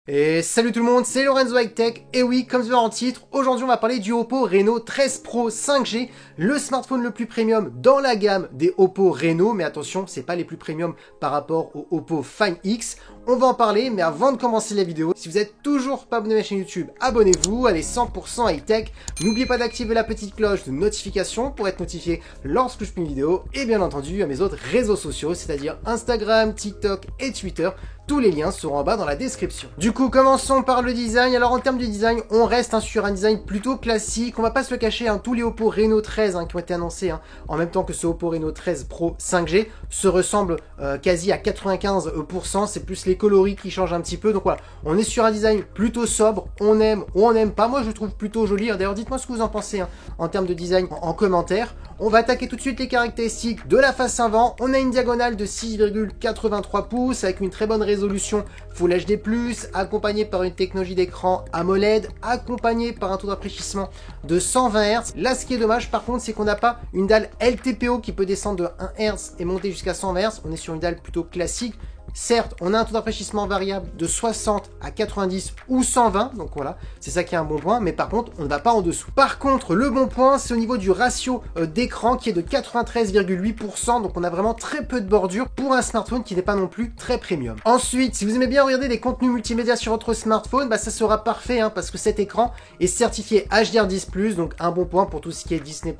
Et salut tout le monde, c'est Lorenzo High Tech, et oui, comme je l'ai en titre, aujourd'hui on va parler du Oppo Reno 13 Pro 5G, le smartphone le plus premium dans la gamme des Oppo Reno, mais attention, c'est pas les plus premium par rapport au Oppo Find X, on va en parler, mais avant de commencer la vidéo, si vous êtes toujours pas abonné à ma chaîne YouTube, abonnez-vous, allez 100% High Tech, n'oubliez pas d'activer la petite cloche de notification pour être notifié lorsque je fais une vidéo, et bien entendu à mes autres réseaux sociaux, c'est-à-dire Instagram, TikTok et Twitter. Tous les liens seront en bas dans la description. Du coup, commençons par le design. Alors en termes de design, on reste sur un design plutôt classique. On va pas se le cacher, tous les Oppo Reno 13 qui ont été annoncés en même temps que ce Oppo Reno 13 Pro 5G se ressemblent quasi à 95%. C'est plus les coloris qui changent un petit peu. Donc voilà, on est sur un design plutôt sobre. On aime ou on n'aime pas. Moi, je le trouve plutôt joli. D'ailleurs, dites-moi ce que vous en pensez en termes de design en commentaire. On va attaquer tout de suite les caractéristiques de la face avant. On a une diagonale de 6,83 pouces avec une très bonne résolution Full HD+, accompagnée par une technologie d'écran AMOLED, accompagnée par un taux de rafraîchissement de 120 Hz. Là, ce qui est dommage par contre, c'est qu'on n'a pas une dalle LTPO qui peut descendre de 1 Hz et monter jusqu'à 120 Hz. On est sur une dalle plutôt classique. Certes, on a un taux de rafraîchissement variable de 60 à 90 ou 120, donc voilà, c'est ça qui est un bon point, mais par contre, on ne va pas en dessous. Par contre, le bon point, c'est au niveau du ratio d'écran qui est de 93,8%, donc on a vraiment très peu de bordure pour un smartphone qui n'est pas non plus très premium. Ensuite, si vous aimez bien regarder des contenus multimédia sur votre smartphone, ça sera parfait, parce que cet écran est certifié HDR10+, donc un bon point pour tout ce qui est Disney+,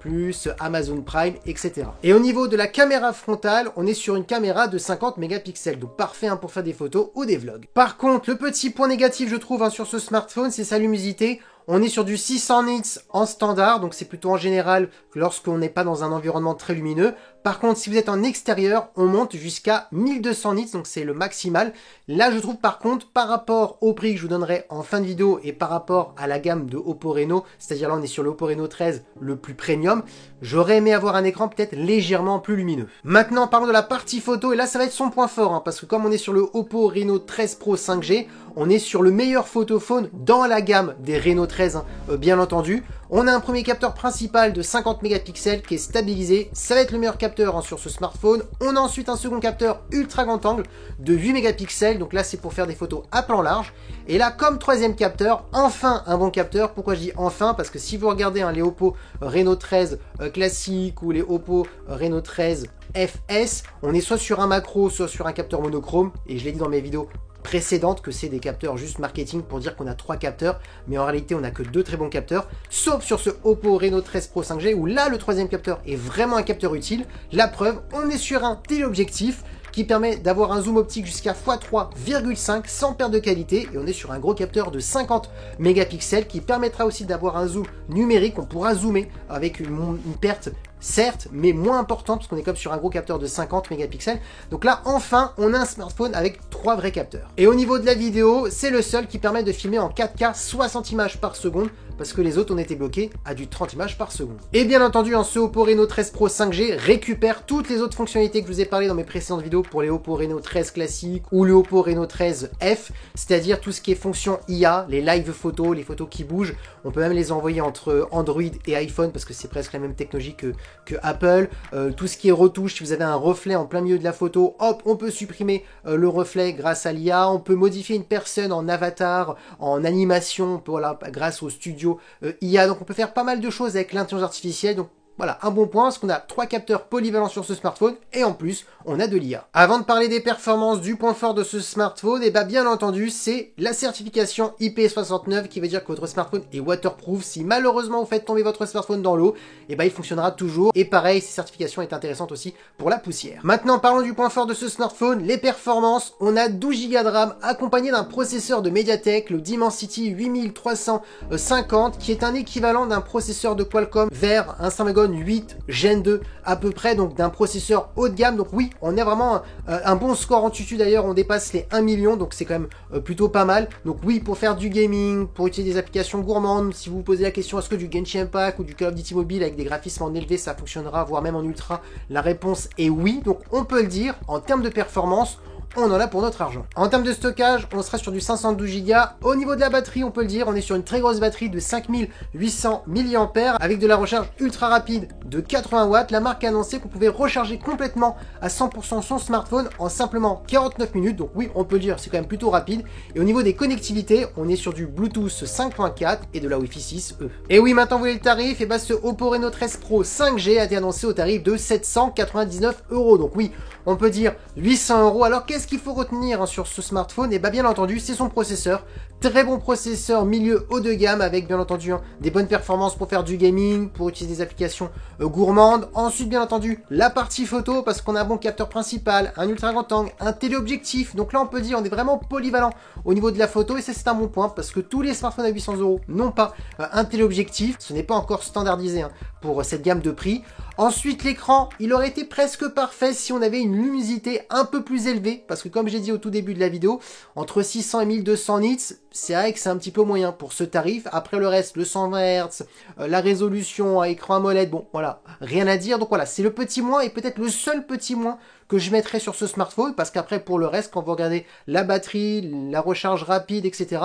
Amazon Prime, etc. Et au niveau de la caméra frontale, on est sur une caméra de 50 mégapixels, donc parfait pour faire des photos ou des vlogs. Par contre, le petit point négatif, je trouve, sur ce smartphone, c'est sa luminosité. On est sur du 600 nits en standard, donc c'est plutôt en général lorsqu'on n'est pas dans un environnement très lumineux. Par contre, si vous êtes en extérieur, on monte jusqu'à 1200 nits, donc c'est le maximal. Là, je trouve par contre, par rapport au prix que je vous donnerai en fin de vidéo et par rapport à la gamme de Oppo Reno, c'est-à-dire là on est sur le Oppo Reno 13, le plus premium, j'aurais aimé avoir un écran peut-être légèrement plus lumineux. Maintenant, parlons de la partie photo, et là ça va être son point fort, parce que comme on est sur le Oppo Reno 13 Pro 5G, on est sur le meilleur photophone dans la gamme des Reno 13, bien entendu. On a un premier capteur principal de 50 mégapixels qui est stabilisé. Ça va être le meilleur capteur sur ce smartphone. On a ensuite un second capteur ultra grand angle de 8 mégapixels. Donc là, c'est pour faire des photos à plan large. Et là, comme troisième capteur, enfin un bon capteur. Pourquoi je dis enfin? Parce que si vous regardez les Oppo Reno 13 classique ou les Oppo Reno 13 FS, on est soit sur un macro, soit sur un capteur monochrome. Et je l'ai dit dans mes vidéos précédentes que c'est des capteurs juste marketing pour dire qu'on a 3 capteurs, mais en réalité on n'a que 2 très bons capteurs, sauf sur ce Oppo Reno 13 Pro 5G où là le troisième capteur est vraiment un capteur utile. La preuve, on est sur un téléobjectif qui permet d'avoir un zoom optique jusqu'à x3,5 sans perte de qualité, et on est sur un gros capteur de 50 mégapixels qui permettra aussi d'avoir un zoom numérique. On pourra zoomer avec une perte certes, mais moins importante parce qu'on est comme sur un gros capteur de 50 mégapixels. Donc là, enfin, on a un smartphone avec 3 vrais capteurs. Et au niveau de la vidéo, c'est le seul qui permet de filmer en 4K 60 images par seconde, parce que les autres ont été bloqués à du 30 images par seconde. Et bien entendu, ce Oppo Reno 13 Pro 5G récupère toutes les autres fonctionnalités que je vous ai parlé dans mes précédentes vidéos pour les Oppo Reno 13 classiques ou le Oppo Reno 13 F, c'est-à-dire tout ce qui est fonction IA, les live photos, les photos qui bougent. On peut même les envoyer entre Android et iPhone parce que c'est presque la même technologie que Apple. Tout ce qui est retouche, si vous avez un reflet en plein milieu de la photo, hop, on peut supprimer le reflet grâce à l'IA. On peut modifier une personne en avatar, en animation, voilà, grâce au studio IA. Donc on peut faire pas mal de choses avec l'intelligence artificielle. Donc voilà, un bon point, parce qu'on a 3 capteurs polyvalents sur ce smartphone, et en plus, on a de l'IA. Avant de parler des performances, du point fort de ce smartphone, et bien entendu, c'est la certification IP69, qui veut dire que votre smartphone est waterproof. Si malheureusement vous faites tomber votre smartphone dans l'eau, il fonctionnera toujours. Et pareil, cette certification est intéressante aussi pour la poussière. Maintenant, parlons du point fort de ce smartphone, les performances. On a 12 Go de RAM, accompagné d'un processeur de MediaTek, le Dimensity 8350, qui est un équivalent d'un processeur de Qualcomm vers un Snapdragon 8 Gen 2 à peu près, donc d'un processeur haut de gamme. Donc oui, on a vraiment un bon score en tutu. D'ailleurs, on dépasse les 1 million, donc c'est quand même plutôt pas mal. Donc oui, pour faire du gaming, pour utiliser des applications gourmandes, si vous vous posez la question est-ce que du Genshin Impact ou du Call of Duty Mobile avec des graphismes en élevé ça fonctionnera, voire même en ultra, la réponse est oui. Donc on peut le dire, en termes de performance, on en a pour notre argent. En termes de stockage, on sera sur du 512 Go. Au niveau de la batterie, on peut le dire, on est sur une très grosse batterie de 5800 mAh avec de la recharge ultra rapide de 80 watts. La marque a annoncé qu'on pouvait recharger complètement à 100% son smartphone en simplement 49 minutes. Donc oui, on peut le dire, c'est quand même plutôt rapide. Et au niveau des connectivités, on est sur du Bluetooth 5.4 et de la Wi-Fi 6E. Et oui, maintenant vous voyez le tarif, et bah ce Oppo Reno 13 Pro 5G a été annoncé au tarif de 799 €. Donc oui, on peut dire 800 €. Alors qu'est-ce qu'il faut retenir sur ce smartphone? Et bah bien entendu, c'est son processeur. Très bon processeur milieu haut de gamme avec bien entendu des bonnes performances pour faire du gaming, pour utiliser des applications gourmandes. Ensuite bien entendu la partie photo parce qu'on a un bon capteur principal, un ultra grand angle, un téléobjectif. Donc là on peut dire on est vraiment polyvalent au niveau de la photo et ça c'est un bon point parce que tous les smartphones à 800 € n'ont pas un téléobjectif. Ce n'est pas encore standardisé pour cette gamme de prix. Ensuite l'écran, il aurait été presque parfait si on avait une luminosité un peu plus élevée parce que comme j'ai dit au tout début de la vidéo, entre 600 et 1200 nits, c'est vrai que c'est un petit peu moyen pour ce tarif. Après le reste, le 120 Hz, la résolution à écran AMOLED, bon voilà, rien à dire. Donc voilà, c'est le petit moins et peut-être le seul petit moins que je mettrai sur ce smartphone parce qu'après pour le reste, quand vous regardez la batterie, la recharge rapide, etc.,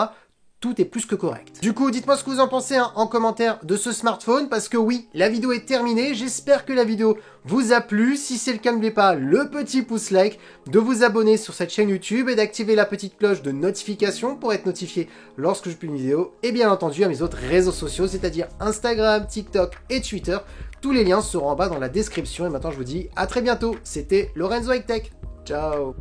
tout est plus que correct. Du coup, dites-moi ce que vous en pensez en commentaire de ce smartphone, parce que oui, la vidéo est terminée. J'espère que la vidéo vous a plu. Si c'est le cas, n'oubliez pas le petit pouce like, de vous abonner sur cette chaîne YouTube et d'activer la petite cloche de notification pour être notifié lorsque je publie une vidéo. Et bien entendu à mes autres réseaux sociaux, c'est-à-dire Instagram, TikTok et Twitter. Tous les liens seront en bas dans la description. Et maintenant, je vous dis à très bientôt. C'était Lorenzo High Tech. Ciao.